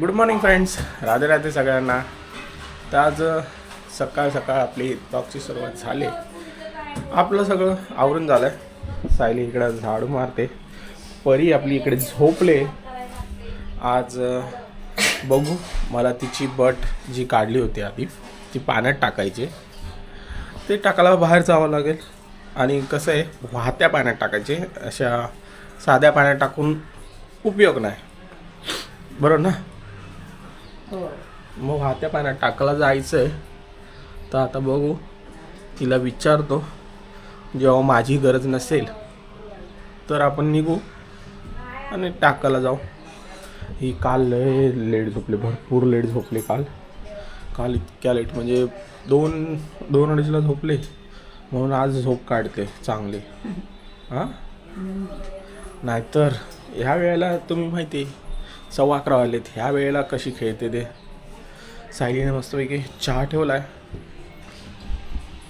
Good morning friends, Radhe Radhe सगळ्यांना. तर आज सकाळ सकाळ आपली ब्लॉगची सुरुवात झाली. आपलं सगळं आवरून झालं आहे. सायली इकडं झाडू मारते, परी आपली इकडे झोपले. आज बघू, मला तिची बट जी काढली होती आधी ती पाण्यात टाकायची, ते टाकायला बाहेर जावं लागेल. आणि कसं आहे, वाहत्या पाण्यात टाकायचे, अशा साध्या पाण्यात टाकून उपयोग नाही, बरोबर ना. मग वाहत्या पाण्यात टाकायला जायचं आहे. तर आता बघू, तिला विचारतो, जेव्हा माझी गरज नसेल तर आपण निघू आणि टाकायला जाऊ. ही काल लय लेट झोपले, भरपूर लेट झोपले काल इतक्या लेट, म्हणजे 2-2:30ला झोपले, म्हणून आज झोप काढते चांगली. हां, नाहीतर ह्या वेळेला तुम्ही माहिती आहे 11:15 वाजलेत, ह्या वेळेला कशी खेळते ते. सायलीने मस्तपैकी चहा ठेवलाय.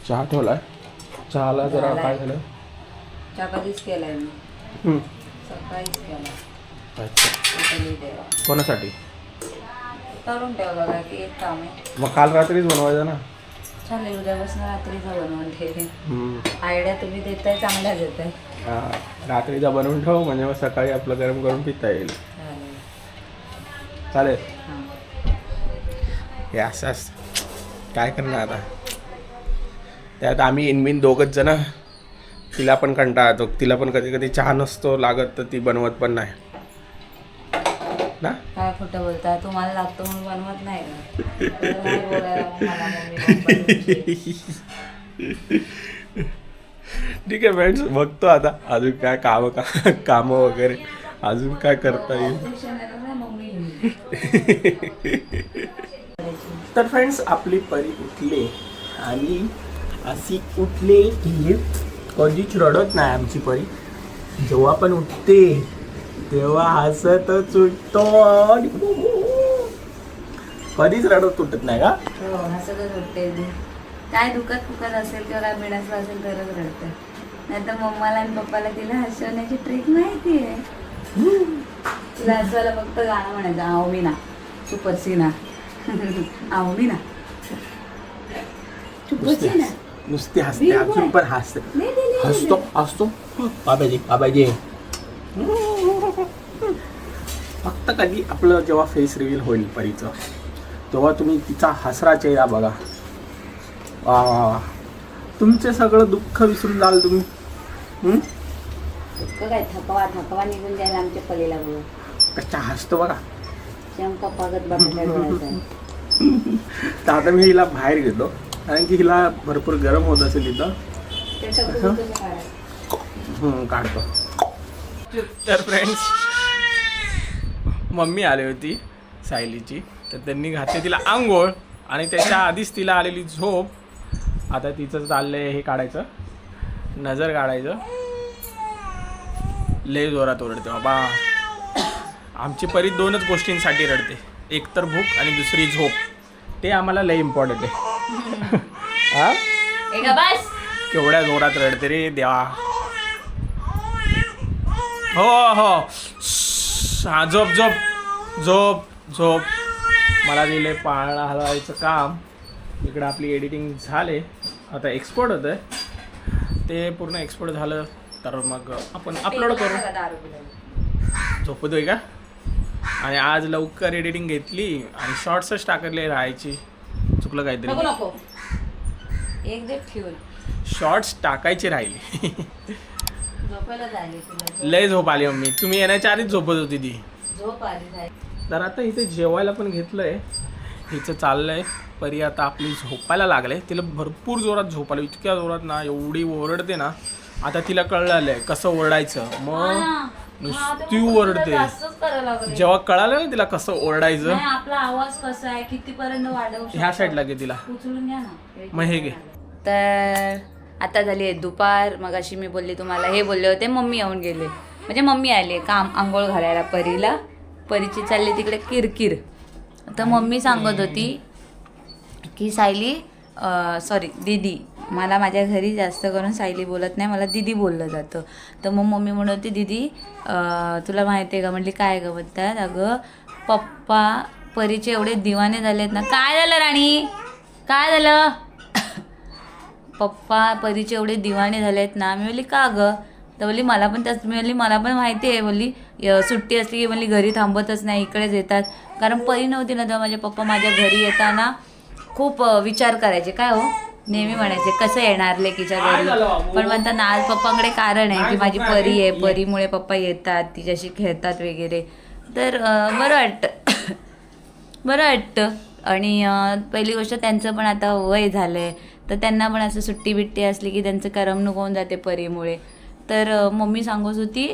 चहाला जरा काय झालं, चहा कधीच केलाय मी, सकाळीच केला. अच्छा, कोणासाठी करून ठेवलं काय की एक काम आहे. मग काल रात्रीच बनवायचं ना. चालेल, उद्यापासून रात्रीचा बनवून ठेवे. आयडिया तुम्ही देताय, चांगल्या देताय. हां, रात्रीचा बनवून ठेव, म्हणजे मग सकाळी आपलं गरम करून पिता येईल. चालेल. हे असं काय करणार आता. त्यात आम्ही इनबिन दोघंच जण. तिला पण कंटाळा येतो, तिला पण कधी कधी चहा नसतो लागत, तर ती बनवत पण नाही ना. काय खोटं बोलता, तुम्हाला लागतो म्हणून बनवत नाही ठीक आहे फ्रेंड्स, बघतो आता अजून काय काम वगैरे अजून काय करता येईल. तर फ्रेंड्स, आपली परी उठली आणि अशी उठली की कधीच रडत नाही आमची परी. जेव्हा पण उठते तेव्हा हसतच उठतो, कधीच रडत उठत नाही का. हो, हसतच उठते. काय दुखत असेल किंवा काय मिळायचं असेल तरच रडते, नाही तर मम्माला आणि पप्पाला तिला हसवण्याची ट्रिक माहिती आहे. तिला हसवायला फक्त गाणं म्हणायचं, आओ मी ना सुपर सीना, आओ मी ना नुसती हसते, अजून पण हसते, हसतो बाबाजी. फक्त कधी आपलं जेव्हा फेस रिव्हील होईल परीचं, तेव्हा तुम्ही तिचा हसरा चेहरा बघा. वा वा वा, तुमचे सगळं दुःख विसरून जाल तुम्ही. काय थकवा निघून जाईल आमच्या पलीला बघ, कशा हसतो बघा. पागत बघायचा. तर आता मी हिला बाहेर घेतो, कारण की हिला भरपूर गरम होत असेल इथं. काढतो. तर फ्रेंड्स, मम्मी आली होती सायलीची, तर त्यांनी घातली तिला आंघोळ, आणि त्याच्या आधीच तिला आलेली झोप. आता तिचं चाललंय हे काढायचं, नजर काढायचं. लय जोरात ओरडते बाबा. आमची परी 2च गोष्टींसाठी रडते, एक तर भूक आणि दुसरी झोप. ते आम्हाला लय इम्पॉर्टंट आहे. हा, केवढ्या जोरात रडते रे देवा. हो हा, झोप झोप झोप झोप. मला दिले पाळणा हलवायचं काम. इकडं आपली एडिटिंग झाले, आता एक्सपोर्ट होतं आहे. ते पूर्ण एक्सपोर्ट झालं तर मग आपण अपलोड करू. झोपतोय का. आणि आज लवकर एडिटिंग घेतली आणि शॉर्ट्सच टाकले राहायची. चुकलं काहीतरी, शॉर्ट्स टाकायची राहिली. लय झोप आली मम्मी, तुम्ही येण्याच्या आधीच झोपत होती ती. तर आता इथे जेवायला पण घेतलंय. हिचं चाललंय, परी आता आपली झोपायला लागले. तिला भरपूर जोरात झोप आली, इतक्या जोरात ना, एवढी ओरडते ना. आता तिला कळलं आहे कसं ओरडायचं, मग नुसती ओरडते. जेव्हा कळालं ना तिला कसं ओरडायचं, आपला आवाज कसा आहे कितीपर्यंत वाढवू, ह्या साईडला घे तिला, उचलून घ्या ना. मग हे घे. तर आता झाली आहे दुपार. मग अशी मी बोलली तुम्हाला, हे बोलले होते मम्मी येऊन गेले, म्हणजे मम्मी आली काम आंघोळ घालायला परीला. परीची चालली तिकडे किरकिर. तर मम्मी सांगत होती की सायली, सॉरी दीदी, मला माझ्या घरी जास्त करून सायली बोलत नाही, मला दीदी बोललं जातं. तर मग मम्मी म्हणत होती दीदी तुला माहिती आहे का. म्हटली काय गं. म्हणतात अगं पप्पा परीचे एवढे दिवाने झालेत ना. काय झालं राणी, काय झालं? पप्पा परीचे एवढे दिवाने झालेत ना. मी बोलली का गं? तर बोलली मला पण त्याच. मी बोलली मला पण माहिती आहे. बोलली सुट्टी असली की बोलली घरी थांबतच नाही, इकडेच येतात. कारण परी नव्हती ना तेव्हा माझे पप्पा माझ्या घरी येताना खूप विचार करायचे. काय हो, नेहमी म्हणायचे कसं येणार लेकीच्या घरी. पण म्हणतात ना आज पप्पांकडे कारण आहे की माझी परी आहे, परीमुळे पप्पा येतात, तिच्याशी खेळतात वगैरे. तर बरं वाटतं, बरं वाटतं. आणि पहिली गोष्ट त्यांचं पण आता वय झालं आहे, तर त्यांना पण असं सुट्टी बिट्टी असली की त्यांचं करमणूक होऊन जाते परीमुळे. तर मम्मी सांगत होती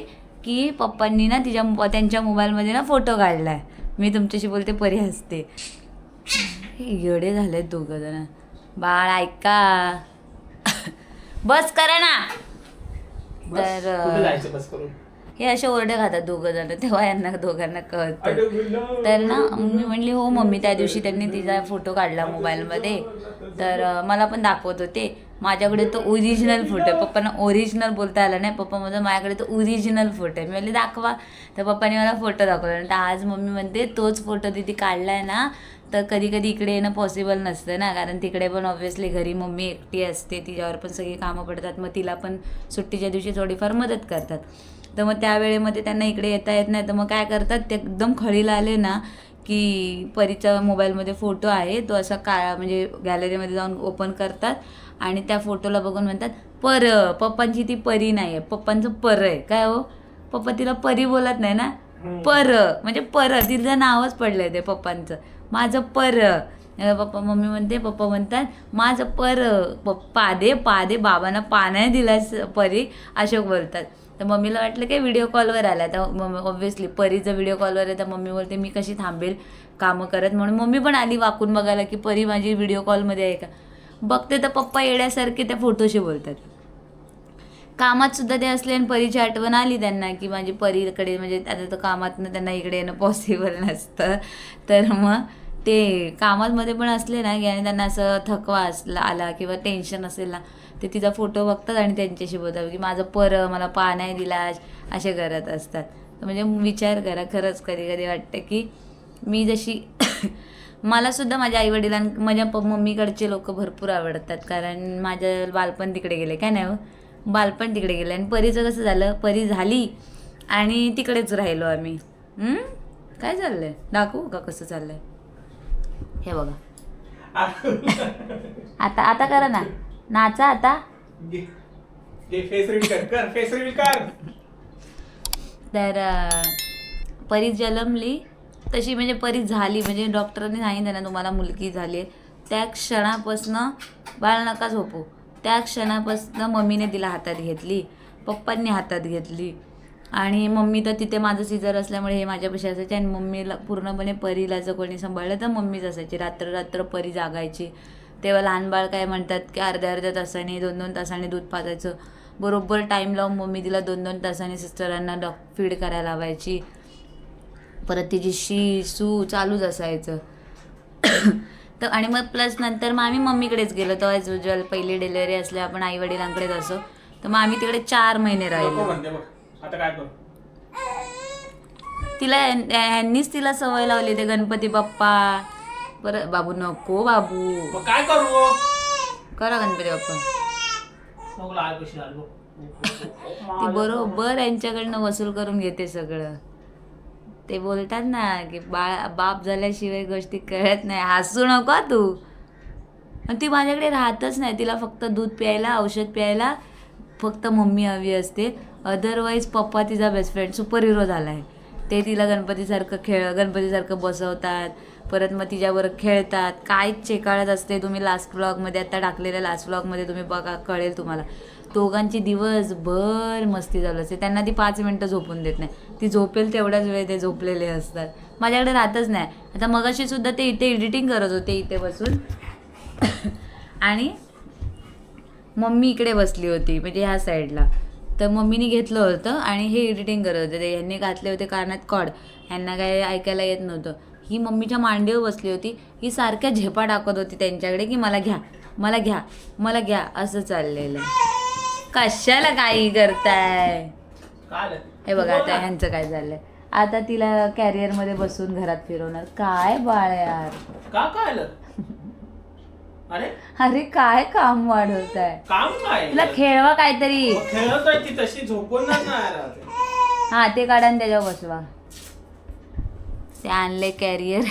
की पप्पांनी ना त्यांच्या मोबाईलमध्ये ना फोटो काढला आहे. मी तुमच्याशी बोलते, परी हसते. येडे झालेत दोघं जण. बाळ ऐका, बस करा ना. तर हे असे ओरडे खातात दोघं जण, तेव्हा यांना दोघांना कळतं. तर ना मी म्हणली हो मम्मी, त्या दिवशी त्यांनी तिचा फोटो काढला मोबाईलमध्ये, तर मला पण दाखवत होते. माझ्याकडे तो ओरिजिनल फोटो आहे. पप्पांना ओरिजिनल बोलता आला नाही. पप्पा म्हणतो माझ्याकडे तो ओरिजिनल फोटो आहे. मी म्हणले दाखवा. तर पप्पाने मला फोटो दाखवला. तर आज मम्मी म्हणते तोच फोटो तिथे काढला आहे ना, तर कधी कधी इकडे येणं पॉसिबल नसतं ना, कारण तिकडे पण ऑब्व्हियसली घरी मम्मी एकटी असते, तिच्यावर पण सगळी कामं पडतात. मग तिला पण सुट्टीच्या दिवशी थोडीफार मदत करतात. तर मग त्यावेळेमध्ये त्यांना इकडे येता येत नाही. तर मग काय करतात, ते एकदम खळीला आले ना की परीचा मोबाईलमध्ये फोटो आहे, तो असा काळा म्हणजे गॅलरीमध्ये जाऊन ओपन करतात आणि त्या फोटोला बघून म्हणतात पप्पांची ती परी नाही आहे, पप्पांचं पर आहे. काय हो, पप्पा तिला परी बोलत नाही ना, म्हणजे तिचं नावच पडलंय ते पप्पांचं, माझं पप्पा. मम्मी म्हणते, पप्पा म्हणतात माझं पादे बाबांना पाण्याने दिलास परी, अशोक बोलतात. तर मम्मीला वाटलं काय व्हिडिओ कॉलवर आला. तर मम्मी ऑब्व्हियसली परीचं व्हिडिओ कॉलवर आहे, तर मम्मी बोलते मी कशी थांबेल कामं करत, म्हणून मम्मी पण आली वाकून बघायला की परी माझी व्हिडिओ कॉलमध्ये आहे का. बघते तर पप्पा येड्यासारखे त्या फोटोशी बोलतात. कामात सुद्धा ते असले आणि परीची आठवण आली त्यांना की माझी परीकडे, म्हणजे आता तर कामातनं त्यांना इकडे येणं पॉसिबल नसतं. तर मग ते कामामध्ये पण असले ना की आणि त्यांना असं थकवा आला किंवा टेन्शन असेल ना, ते तिचा फोटो बघतात आणि त्यांच्याशी बोलतात की माझं मला नाही दिला, असे करत असतात. म्हणजे विचार करा, खरंच कधी कधी वाटतं की मी जशी मलासुद्धा माझ्या आईवडिलांना, माझ्या मम्मीकडचे लोक भरपूर आवडतात, कारण माझं बालपण तिकडे गेले. काय नाही हो, बालपण तिकडे गेलं. आणि परीचं कसं झालं, परी झाली आणि तिकडेच राहिलो आम्ही. काय चाललं आहे, दाखवू का कसं चाललं आहे, हे बघा. आता करा ना, नाचा आता. तर परी जन्मली तशी, म्हणजे परी झाली म्हणजे डॉक्टरांनी सांगितलं ना तुम्हाला मुलगी झाली आहे, त्या क्षणापासनं बाळ नका झोपू, त्या क्षणापासनं मम्मीने तिला हातात घेतली, पप्पांनी हातात घेतली. आणि मम्मी तर तिथे माझं सिझर असल्यामुळे हे माझ्यापाशी असायचे आणि मम्मीला पूर्णपणे परीला जर कोणी सांभाळलं तर मम्मीच असायची. रात्र परी जागायची. तेव्हा लहान बाळ काय म्हणतात की अर्ध्या तासाने 2-2 तासाने दूध पाजायचं. बरोबर टाईम लावून मम्मी तिला 2-2 तासाने सिस्टरांना फीड करायला लावायची. परत तिची सू चालूच असायचं. तर आणि मग प्लस नंतर मग आम्ही मम्मीकडेच गेलो. तर ॲज युज्युअल पहिली डिलिव्हरी असल्या आपण आई वडिलांकडेच असो, तर मग आम्ही तिकडे 4 महिने राहिलो. आता काय करू, तिला ह्यांनीच तिला सवय लावली, ते गणपती बाप्पा. बरं बाबू नको, बाबू काय करू, करा गणपती बाप्पा. ती बरोबर यांच्याकडनं वसूल करून घेते सगळं. ते बोलतात ना की बाप झाल्याशिवाय गोष्टी कळत नाही. हसू नको तू. आणि ती माझ्याकडे राहतच नाही. तिला फक्त दूध प्यायला, औषध प्यायला फक्त मम्मी हवी असते. अदरवाईज पप्पा तिचा बेस्ट फ्रेंड, सुपर हिरो झाला आहे. ते तिला गणपतीसारखं बसवतात, परत मग तिच्यावर खेळतात. काय चेकाळत असते. तुम्ही लास्ट व्लॉगमध्ये आता टाकलेल्या लास्ट व्लॉगमध्ये तुम्ही बघा, कळेल तुम्हाला. दोघांची दिवसभर मस्ती चालू असते. त्यांना ती 5 मिनटं झोपून देत नाही. ती झोपेल तेवढ्याच वेळ ते झोपलेले असतात. माझ्याकडे राहतच नाही. आता मगाशी सुद्धा ते इथे एडिटिंग करत होते इथे बसून आणि मम्मी इकडे बसली होती म्हणजे ह्या साईडला. तर मम्मीने घेतलं होतं आणि हे एडिटिंग करत होते. ते ह्यांनी घातले होते कानात कॉर्ड, ह्यांना काय ऐकायला येत नव्हतं. ही मम्मीच्या मांडीवर बसली होती. ही सारख्या झेपा टाकत होती त्यांच्याकडे की मला घ्या असं चाललेलं. कशाला काही करताय. हे बघा आता ह्यांचं काय झालंय. आता तिला कॅरियर मध्ये बसून घरात फिरवणार. काय बाळ यार, का काय आलं? अरे अरे काय काम वाढवताय, काम काय तिला खेळवा काहीतरी. खेळत आहे ती, तशी झोपूनच नाही राहते. हा ते काढा आणि त्याच्यावर बसवा. ते आणले कॅरियर.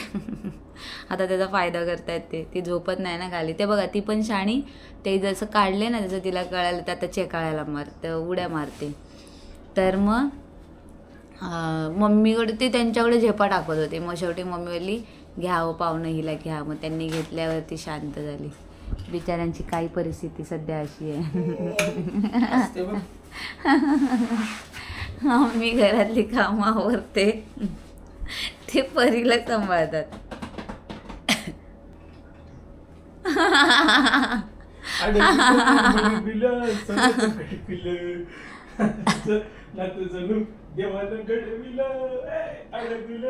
आता त्याचा फायदा करतायत ते. ती झोपत नाही ना खाली. ते बघा ती पण शाणी. ते जसं काढले ना जसं तिला कळालं तर आता चेकाळ्याला मारते, उड्या मारते. तर मग मम्मीकडे ते त्यांच्याकडे झेपा टाकत होते. मग शेवटी मम्मी बोलली घ्या हो पाहुणं हिला घ्या. मग त्यांनी घेतल्यावरती शांत झाली. बिचाऱ्यांची काही परिस्थिती सध्या अशी आहे. मी घरातली कामं आवरते, ते परीला सांभाळतात.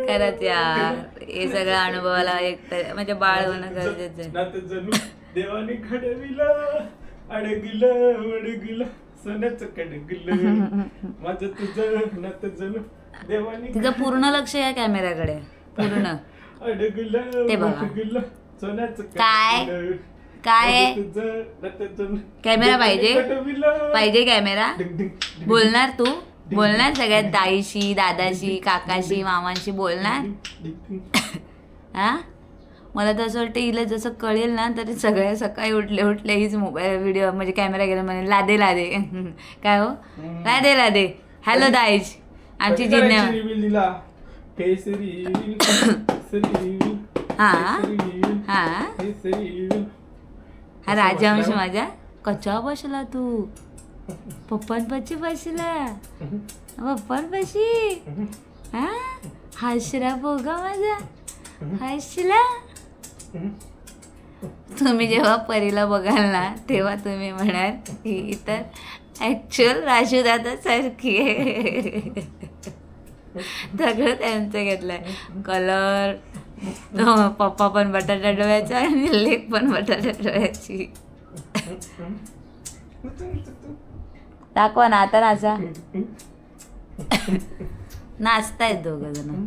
खरंच यार हे सगळं अनुभवाला एक तर म्हणजे बाळ होणं गरजेचं आहे. देवाने घडविलं अडगिलं सोन्याचं कडगिलं माझं तुझं नातं जणू देवाने. तिचं पूर्ण लक्ष या कॅमेऱ्याकडे पूर्ण. अडगिलं ते बघा. सोन्याचं काय काय कॅमेरा पाहिजे पाहिजे कॅमेरा. बोलणार तू, बोलणार सगळ्यात ताईशी दादाशी काकाशी मामांशी बोलणार. हा मला तर असं वाटतं हिला जसं कळेल ना तरी सगळ्या सकाळी उठले हीच मोबाईल व्हिडिओ म्हणजे कॅमेरा गेला म्हणे लादे लादे. काय हो लादे लादे. हॅलो दाईज आमची जिज्ञा. हा हा हा राजहंश माझ्या. कचा बसला तू पप्पांपाशी बसला, पप्पांपाशी. हा हसरा बोगा माझा हसला. तुम्ही जेव्हा परीला बघाल ना तेव्हा तुम्ही म्हणाल ही तर ऍक्च्युअल राजू दादा सारखी आहे. सगळं त्यांचं घेतलंय कलर. पप्पा पण बटाटा डोळ्याचा आणि लेक पण बटाटा डोळ्याची. दाखवा ना आता नाचा. नाचतायत दोघं जण.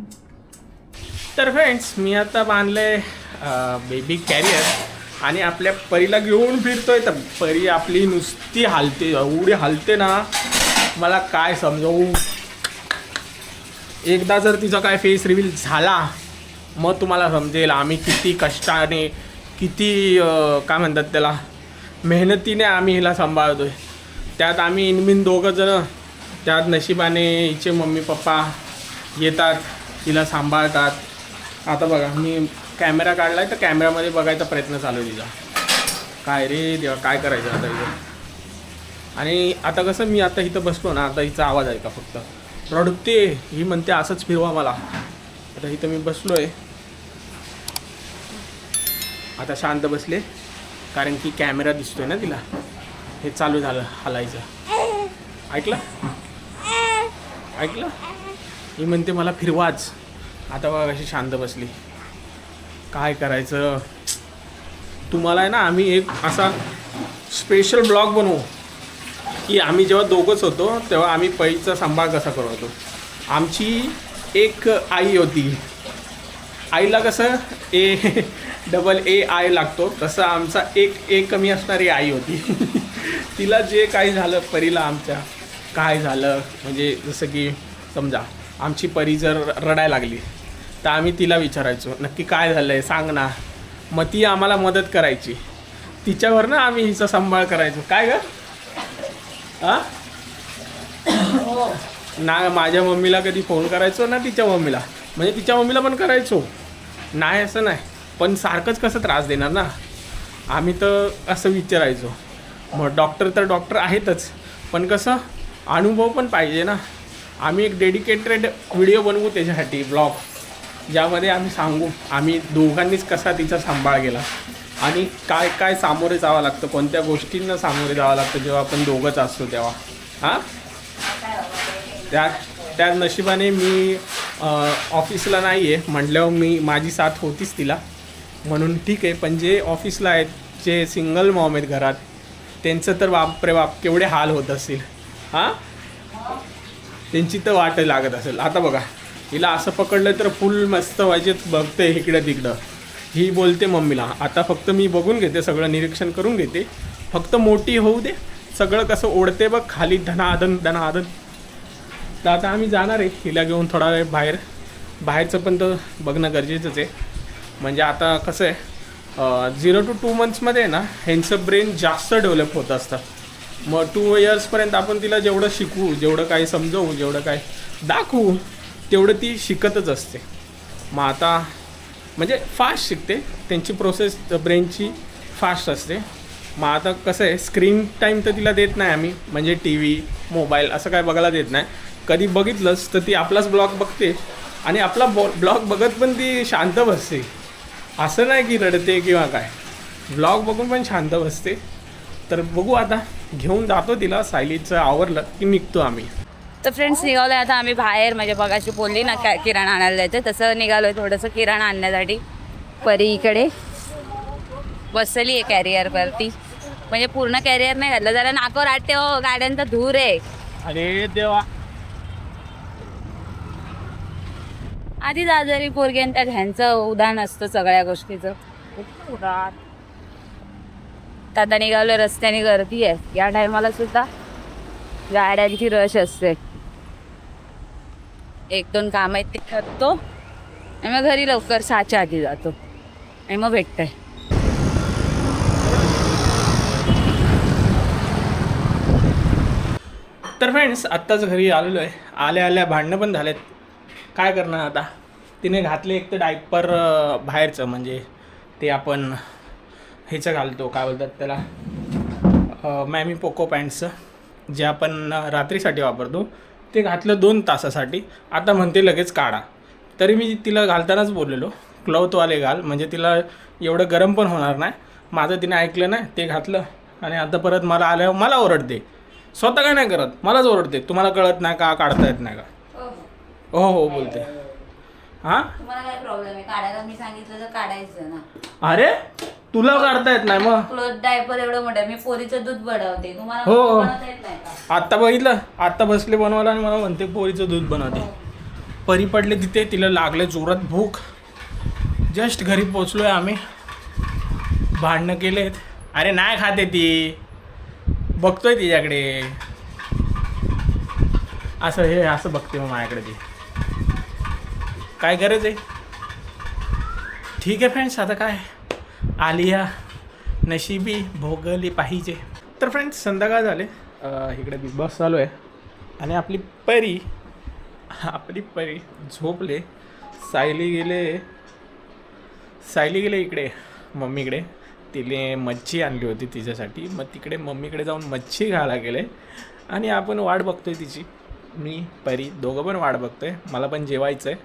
तर फ्रेंड्स मी आता बांधले बेबी कॅरियर आणि आपल्या परीला घेऊन फिरतोय. तर परी आपली नुसती हालते, एवढी हालते ना मला काय समजवू. एकदा जर तिचा काय फेस रिव्हील झाला मग तुम्हाला समजेल आम्ही किती कष्टाने किती काय म्हणतात त्याला मेहनतीने आम्ही हिला सांभाळतोय. त्यात आम्ही इनमिन दोघं जण. त्यात नशिबाने हिचे मम्मी पप्पा येतात हिला सांभाळतात. आता बघा मी कॅमेरा काढला आहे तर कॅमेऱ्यामध्ये बघायचा प्रयत्न चालू आहे तिचा. काय रे देवा काय करायचं आता इथं. आणि आता कसं मी आता इथं बसलो ना आता हिचा आवाज आहे का फक्त रडते. ही म्हणते असंच फिरवा मला. आता इथं मी बसलो आहे आता शांत बसले कारण की कॅमेरा दिसतोय ना तिला. हे चालू झालं हलायचं. ऐकलं ऐकलं. ही म्हणते मला फिरवाच. आता बघा कशी शांत बसली. काय करायचं. तुम्हाला आहे ना आम्ही एक असा स्पेशल ब्लॉग बनवू की आम्ही जेव्हा दोघंच होतो तेव्हा आम्ही परीचा सांभाळ कसा करत होतो. आमची एक आई होती. आईला कसं AAI लागतो तसं आमचा एक कमी असणारी आई होती. तिला जे काही झालं परीला आमच्या काय झालं म्हणजे जसं की समजा आमची परी जर रडायला लागली तर आम्ही तिला विचारायचो नक्की काय झालं आहे सांग ना. मग ती आम्हाला मदत करायची. तिच्यावर ना आम्ही हिचा सांभाळ करायचो. काय ग हां ना माझ्या मम्मीला कधी फोन करायचो ना तिच्या मम्मीला. म्हणजे तिच्या मम्मीला पण करायचो नाही असं नाही पण सारखंच कसं त्रास देणार ना. आम्ही तर असं विचारायचो. मग डॉक्टर आहेतच पण कसं अनुभव पण पाहिजे ना. आम्ही एक डेडिकेटेड व्हिडिओ बनवू त्याच्यासाठी ब्लॉग ज्यामध्ये आम्ही सांगू आम्ही दोघांनीच कसा तिचा सांभाळ केला आणि काय काय सामोरे जावं लागतं कोणत्या गोष्टींना सामोरे जावं लागतं जेव्हा आपण दोघंच असतो तेव्हा. हां त्या नशिबाने मी ऑफिसला नाही आहे म्हटल्यावर मी माझी साथ होतीच तिला म्हणून ठीक आहे. पण जे ऑफिसला आहेत जे सिंगल मॉम आहेत घरात त्यांचं तर बापरे बाप केवढे हाल होत असतील. हां त्यांची तर वाट लागत असेल. आता बघा हिला असं पकडलं तर फुल मस्त व्हायचे, बघते इकडं तिकडं. ही बोलते मम्मीला आता फक्त मी बघून घेते, सगळं निरीक्षण करून घेते, फक्त मोठी होऊ दे, सगळं कसं ओढते बघ खाली धनाधन धनाधन. तर आता आम्ही जाणार आहे हिला घेऊन थोडा वेळ बाहेर. बाहेरचं पण तर बघणं गरजेचंच आहे. म्हणजे आता कसं आहे 0 to 2 मंथ्समध्ये ना ह्यांचं ब्रेन जास्त डेव्हलप होत असतं. मग 2 इयर्सपर्यंत आपण तिला जेवढं शिकवू, जेवढं काही समजवू, जेवढं काय दाखवू, तेवढं ती शिकतच असते. मग आता म्हणजे फास्ट शिकते, त्यांची प्रोसेस ब्रेनची फास्ट असते. मग आता कसं आहे स्क्रीन टाईम तर तिला देत नाही आम्ही, म्हणजे टी व्ही मोबाईल असं काय बघायला देत नाही. कधी बघितलंच तर ती आपलाच ब्लॉग बघते आणि आपला ब्लॉग बघत पण ती शांत बसते. असं नाही की रडते किंवा काय, ब्लॉग बघून पण शांत बसते. तर बघू आता, घेऊन जातो तिला. सायलीचं आवरलं की निघतो आम्ही. तर फ्रेंड्स निघालो आहे आता आम्ही बाहेर. म्हणजे बघाशी बोलली ना काय किराणा आणायला जायचं, तसं निघालो आहे थोडंसं किराणा आणण्यासाठी. परी इकडे बसली आहे कॅरियरवरती, म्हणजे पूर्ण कॅरियर नाही घातलं, जरा नाकावर आटते हो, गाड्यांचा धूर आहे. अरे देवा, आधीच आजारी पोरगी आणि त्यात ह्यांचं उदाहरण असतं सगळ्या गोष्टीचं. आता निघालो, रस्त्याने गर्दी आहे या टायमाला सुद्धा, गाड्यांची रश असते. 1-2 कामं आहेत ते करतो आणि मग घरी लवकर 6च्या आधी जातो आणि मग भेटतंय. तर फ्रेंड्स आत्ताच घरी आलेलो आहे. आल्या आल्या भांडणं पण झालेत. काय करणार आता, तिने घातले एक तर डायपर बाहेरचं, म्हणजे ते आपण ह्याचं घालतो काय बोलतात त्याला, मॅमी पोको पॅन्टचं, जे आपण रात्रीसाठी वापरतो, ते घातलं 2 तासासाठी. आता म्हणते लगेच काढा. तरी मी तिला घालतानाच बोललेलो क्लॉथवाले घाल, म्हणजे तिला एवढं गरम पण होणार नाही. माझं तिने ऐकलं नाही, ते घातलं आणि आता परत मला आल्यावर मला ओरडते. स्वतः काय नाही करत, मलाच ओरडते. तुम्हाला कळत नाही का, काढता येत नाही का? हो हो बोलते. हां तुम्हाला काय प्रॉब्लेम आहे? काढायला मी सांगितलं तर काढायचं ना. अरे तुला काढता येत नाही मग? क्लोथ डायपर एवढं मोठं, मी पोरीचं दूध बनवते, तुम्हाला हो. बनवता येत नाही का? आत्ता बघितलं, आत्ता बसले बनवायला आणि मला म्हणते पोरीचं दूध बनवते. परी पडले तिथे, तिला लागले जोरात भूक. जस्ट घरी पोचलो आहे आम्ही, भांडणं केलेत. अरे नाही खाते ती, बघतोय तिच्याकडे असं, हे असं बघते मग माझ्याकडे ती. काय गरज आहे? ठीक आहे फ्रेंड्स, आता काय आलिया नशिबी भोगली पाहिजे. तर फ्रेंड्स संध्याकाळ झाले, इकडे बिग बॉस चालू आहे आणि आपली परी झोपले. सायली गेले इकडे मम्मीकडे. तिने मच्छी आणली होती तिच्यासाठी, मग तिकडे मम्मीकडे जाऊन मच्छी खायला गेले आणि आपण वाट बघतोय तिची. मी परी दोघं पण वाट बघतोय. मला पण जेवायचं आहे,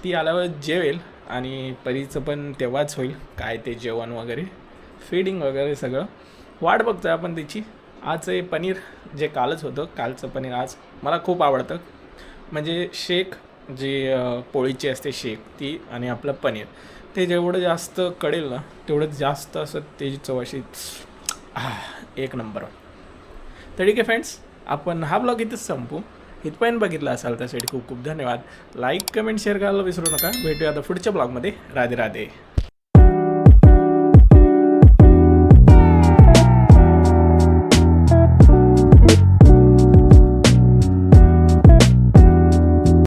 ती आल्यावर जेवेल आणि परीचं पण तेव्हाच होईल काय ते जेवण वगैरे, फीडिंग वगैरे सगळं वाट बघतोय आपण तिची. आज आहे पनीर, जे कालच होतं, कालचं पनीर आज मला खूप आवडतं. म्हणजे शेक जी पोळीची असते शेक ती, आणि आपलं पनीर, ते जेवढं जास्त कळेल ना तेवढं जास्त असं त्याची चव अशी एक नंबर. तर ठीक आहे फ्रेंड्स, आपण हा ब्लॉग इथंच संपू. इथपर्यंत बघितला असाल त्यासाठी खूप खूप धन्यवाद. लाईक कमेंट शेअर करायला विसरू नका. भेटूया आता पुढच्या ब्लॉगमध्ये. राधे राधे.